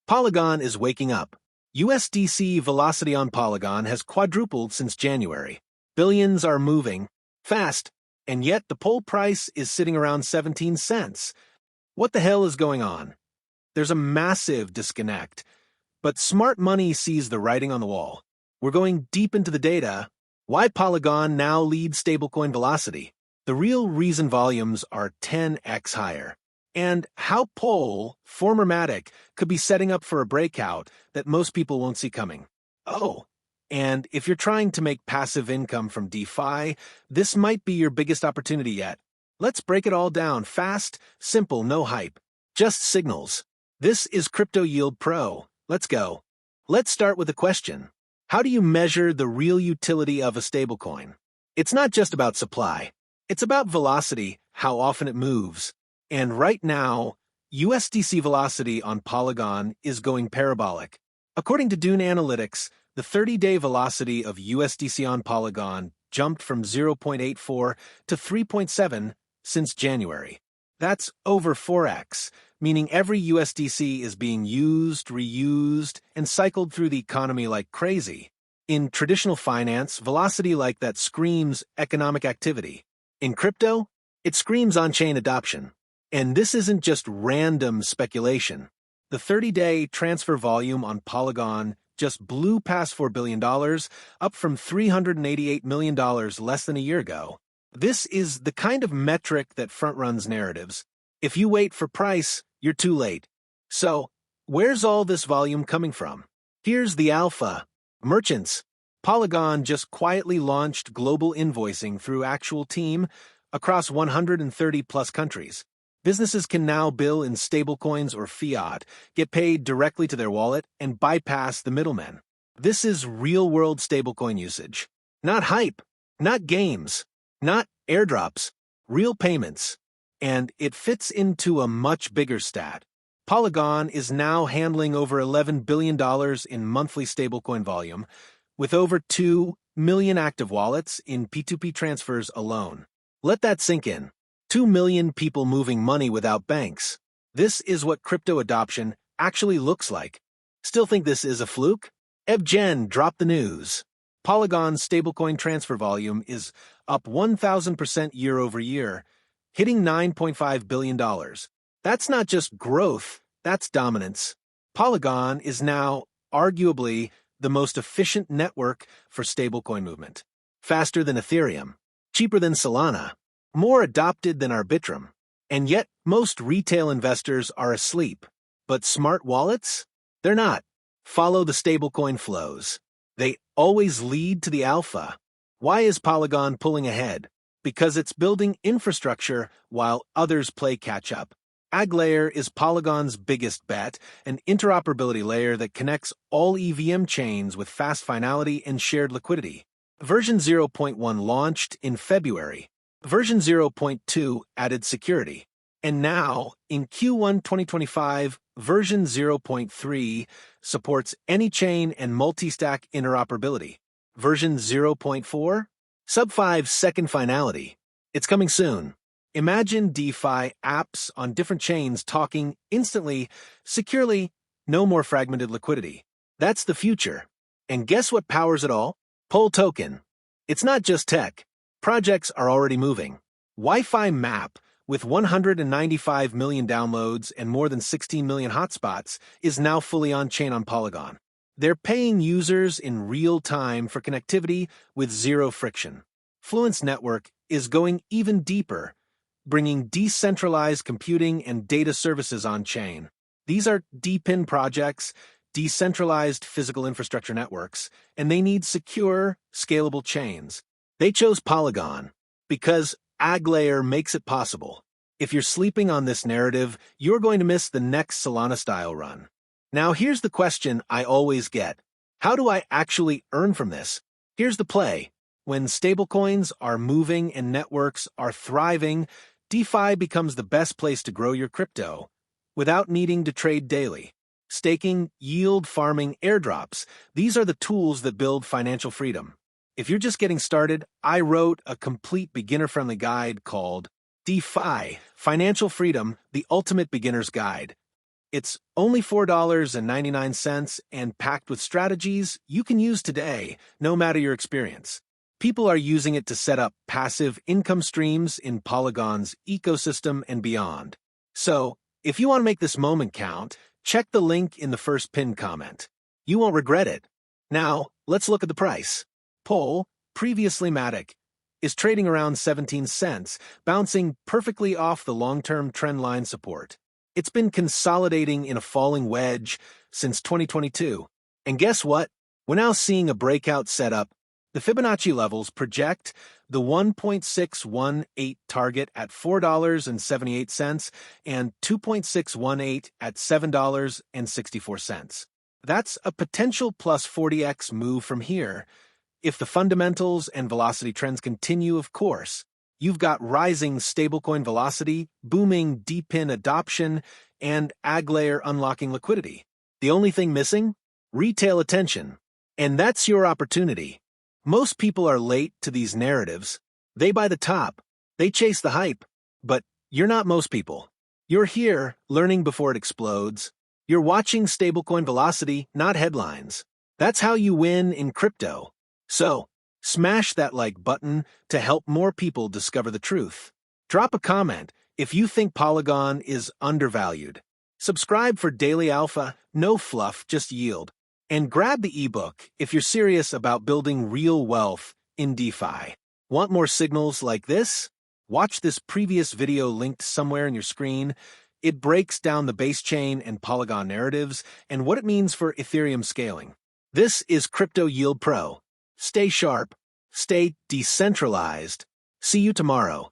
Polygon is waking up. USDC velocity on Polygon has quadrupled since January. Billions are moving fast, and yet the POL price is sitting around 17 cents. What the hell is going on? There's a massive disconnect, but smart money sees the writing on the wall. We're going deep into the data. Why Polygon now leads stablecoin velocity? The real reason volumes are 10x higher. And how POL, former MATIC, could be setting up for a breakout that most people won't see coming. Oh, and if you're trying to make passive income from DeFi, this might be your biggest opportunity yet. Let's break it all down fast, simple, no hype. Just signals. This is Crypto Yield Pro. Let's go. Let's start with a question. How do you measure the real utility of a stablecoin? It's not just about supply. It's about velocity, how often it moves. And right now, USDC velocity on Polygon is going parabolic. According to Dune Analytics, the 30-day velocity of USDC on Polygon jumped from 0.84 to 3.7 since January. That's over 4x, meaning every USDC is being used, reused, and cycled through the economy like crazy. In traditional finance, velocity like that screams economic activity. In crypto, it screams on-chain adoption. And this isn't just random speculation. The 30-day transfer volume on Polygon just blew past $4 billion, up from $388 million less than a year ago. This is the kind of metric that front-runs narratives. If you wait for price, you're too late. So, where's all this volume coming from? Here's the alpha. Merchants. Polygon just quietly launched global invoicing through actual team across 130-plus countries. Businesses can now bill in stablecoins or fiat, get paid directly to their wallet, and bypass the middlemen. This is real-world stablecoin usage. Not hype, not games, not airdrops, real payments. And it fits into a much bigger stat. Polygon is now handling over $11 billion in monthly stablecoin volume, with over 2 million active wallets in P2P transfers alone. Let that sink in. 2 million people moving money without banks. This is what crypto adoption actually looks like. Still think this is a fluke? EbGen dropped the news. Polygon's stablecoin transfer volume is up 1,000% year over year, hitting $9.5 billion. That's not just growth, that's dominance. Polygon is now, arguably, the most efficient network for stablecoin movement. Faster than Ethereum, cheaper than Solana, more adopted than Arbitrum. And yet, most retail investors are asleep. But smart wallets? They're not. Follow the stablecoin flows. They always lead to the alpha. Why is Polygon pulling ahead? Because it's building infrastructure while others play catch-up. AggLayer is Polygon's biggest bet, an interoperability layer that connects all EVM chains with fast finality and shared liquidity. Version 0.1 launched in February. Version 0.2 added security. And now, in Q1 2025, version 0.3 supports any-chain and multi-stack interoperability. Version 0.4? Sub-5 second finality. It's coming soon. Imagine DeFi apps on different chains talking instantly, securely, no more fragmented liquidity. That's the future. And guess what powers it all? POL token. It's not just tech. Projects are already moving. Wi-Fi Map, with 195 million downloads and more than 16 million hotspots, is now fully on-chain on Polygon. They're paying users in real time for connectivity with zero friction. Fluence Network is going even deeper, bringing decentralized computing and data services on-chain. These are DePIN projects, decentralized physical infrastructure networks, and they need secure, scalable chains. They chose Polygon because AggLayer makes it possible. If you're sleeping on this narrative, you're going to miss the next Solana-style run. Now, here's the question I always get. How do I actually earn from this? Here's the play. When stablecoins are moving and networks are thriving, DeFi becomes the best place to grow your crypto without needing to trade daily. Staking, yield farming, airdrops, these are the tools that build financial freedom. If you're just getting started, I wrote a complete beginner-friendly guide called DeFi, Financial Freedom, the Ultimate Beginner's Guide. It's only $4.99 and packed with strategies you can use today, no matter your experience. People are using it to set up passive income streams in Polygon's ecosystem and beyond. So, if you want to make this moment count, check the link in the first pinned comment. You won't regret it. Now, let's look at the price. POL, previously MATIC, is trading around 17 cents, bouncing perfectly off the long-term trendline support. It's been consolidating in a falling wedge since 2022. And guess what? We're now seeing a breakout setup. The Fibonacci levels project the 1.618 target at $4.78 and 2.618 at $7.64. That's a potential plus 40x move from here. If the fundamentals and velocity trends continue, of course. You've got rising stablecoin velocity, booming DePIN adoption, and AggLayer unlocking liquidity. The only thing missing? Retail attention. And that's your opportunity. Most people are late to these narratives. They buy the top. They chase the hype. But you're not most people. You're here, learning before it explodes. You're watching stablecoin velocity, not headlines. That's how you win in crypto. So, smash that like button to help more people discover the truth. Drop a comment if you think Polygon is undervalued. Subscribe for daily alpha, no fluff, just yield. And grab the eBook if you're serious about building real wealth in DeFi. Want more signals like this? Watch this previous video linked somewhere in your screen. It breaks down the base chain and Polygon narratives and what it means for Ethereum scaling. This is Crypto Yield Pro. Stay sharp, stay decentralized. See you tomorrow.